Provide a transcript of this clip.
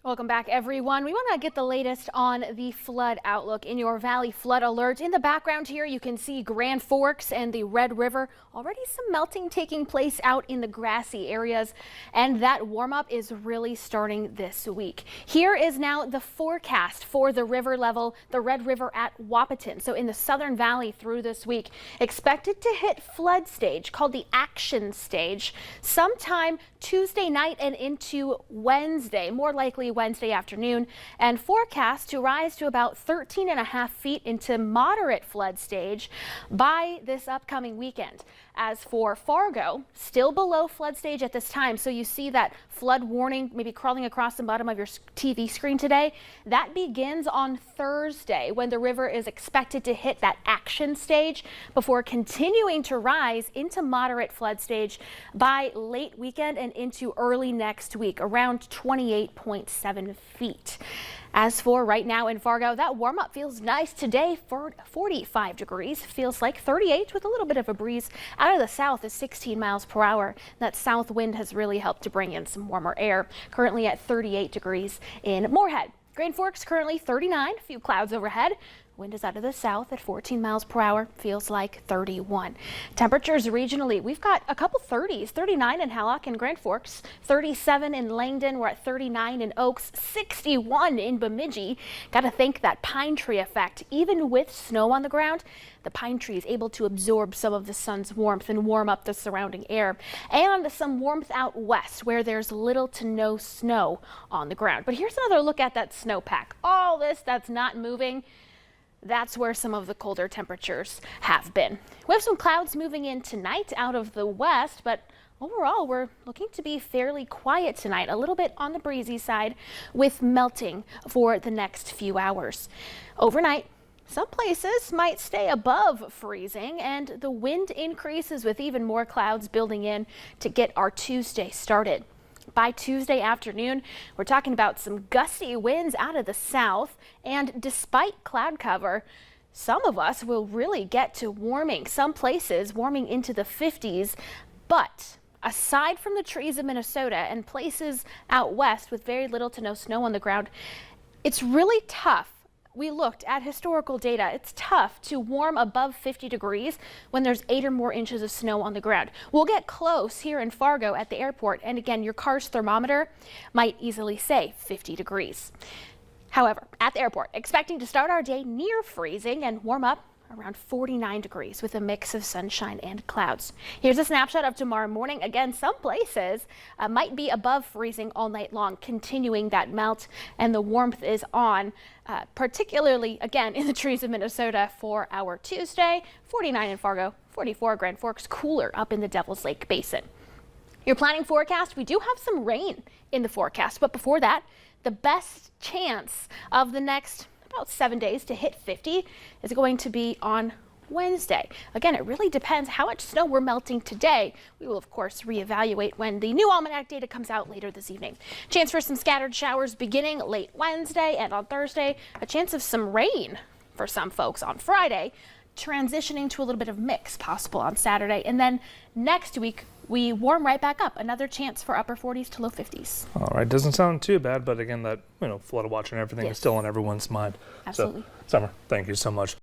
Welcome back, everyone. We want to get the latest on the flood outlook in your valley flood alert. In the background here, you can see Grand Forks and the Red River. Already some melting taking place out in the grassy areas, and that warm up is really starting this week. Here is now the forecast for the river level, the Red River at Wahpeton. So in the Southern Valley through this week, expected to hit flood stage called the action stage sometime Tuesday night and into Wednesday, more likely Wednesday afternoon, and forecast to rise to about 13.5 feet into moderate flood stage by this upcoming weekend. As for Fargo, still below flood stage at this time, so you see that flood warning maybe crawling across the bottom of your TV screen today. That begins on Thursday when the river is expected to hit that action stage before continuing to rise into moderate flood stage by late weekend and into early next week, around 28.7 feet. As for right now in Fargo, that warm up feels nice today. For 45 degrees, feels like 38 with a little bit of a breeze out of the south is 16 miles per hour. That south wind has really helped to bring in some warmer air. Currently at 38 degrees in Moorhead. Grand Forks currently 39, a few clouds overhead. Wind is out of the south at 14 miles per hour, feels like 31. Temperatures regionally, we've got a couple 30s, 39 in Hallock and Grand Forks, 37 in Langdon, we're at 39 in Oaks, 61 in Bemidji. Got to think that pine tree effect, even with snow on the ground, the pine tree is able to absorb some of the sun's warmth and warm up the surrounding air, and some warmth out west where there's little to no snow on the ground. But here's another look at that snowpack. All this that's not moving. That's where some of the colder temperatures have been. We have some clouds moving in tonight out of the west, but overall we're looking to be fairly quiet tonight, a little bit on the breezy side with melting for the next few hours. Overnight, some places might stay above freezing, and the wind increases with even more clouds building in to get our Tuesday started. By Tuesday afternoon, we're talking about some gusty winds out of the south, and despite cloud cover, some of us will really get to warming. Some places warming into the 50s, but aside from the trees of Minnesota and places out west with very little to no snow on the ground, it's really tough. We looked at historical data. It's tough to warm above 50 degrees when there's 8 or more inches of snow on the ground. We'll get close here in Fargo at the airport, and again, your car's thermometer might easily say 50 degrees. However, at the airport, expecting to start our day near freezing and warm up around 49 degrees with a mix of sunshine and clouds. Here's a snapshot of tomorrow morning. Again, some places might be above freezing all night long, continuing that melt, and the warmth is on, particularly again in the trees of Minnesota for our Tuesday. 49 in Fargo, 44 Grand Forks, cooler up in the Devil's Lake Basin. Your planning forecast, we do have some rain in the forecast, but before that, the best chance of the next about 7 days to hit 50 is going to be on Wednesday. Again, it really depends how much snow we're melting today. We will, of course, reevaluate when the new almanac data comes out later this evening. Chance for some scattered showers beginning late Wednesday, and on Thursday, a chance of some rain for some folks on Friday, transitioning to a little bit of mix possible on Saturday. And then next week, we warm right back up. Another chance for upper 40s to low 50s. All right, doesn't sound too bad, but again, that flood watch and everything is still on everyone's mind. Absolutely. So, Summer, thank you so much.